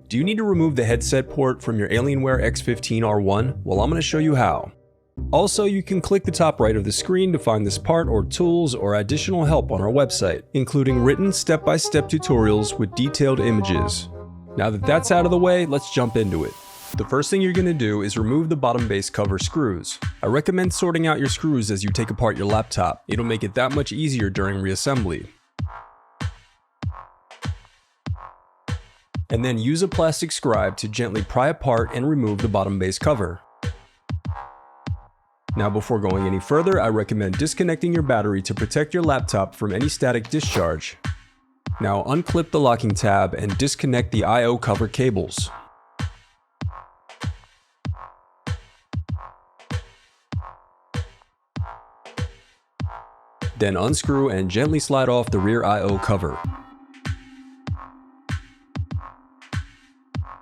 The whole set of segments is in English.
Do you need to remove the headset port from your Alienware x15 R1? Well, I'm going to show you how. Also, you can click the top right of the screen to find this part or tools or additional help on our website, including written step-by-step tutorials with detailed images. Now that that's out of the way, let's jump into it. The first thing you're going to do is remove the bottom base cover screws. I recommend sorting out your screws as you take apart your laptop. It'll make it that much easier during reassembly. And then use a plastic scribe to gently pry apart and remove the bottom base cover. Now before going any further, I recommend disconnecting your battery to protect your laptop from any static discharge. Now unclip the locking tab and disconnect the I/O cover cables. Then unscrew and gently slide off the rear I/O cover.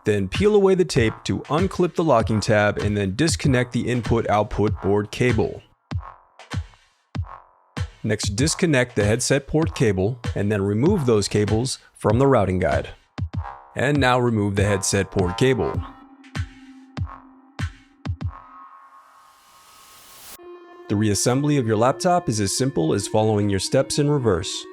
Then peel away the tape to unclip the locking tab and then disconnect the input-output board cable. Next, disconnect the headset port cable and then remove those cables from the routing guide. And now remove the headset port cable. The reassembly of your laptop is as simple as following your steps in reverse.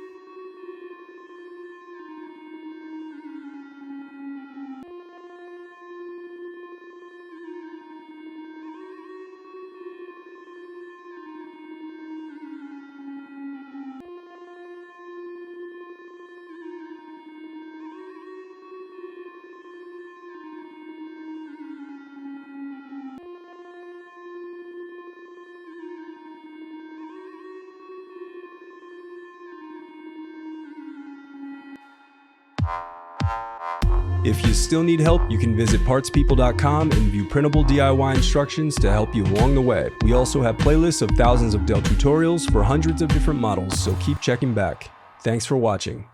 If you still need help, you can visit partspeople.com and view printable DIY instructions to help you along the way. We also have playlists of thousands of Dell tutorials for hundreds of different models, so keep checking back. Thanks for watching.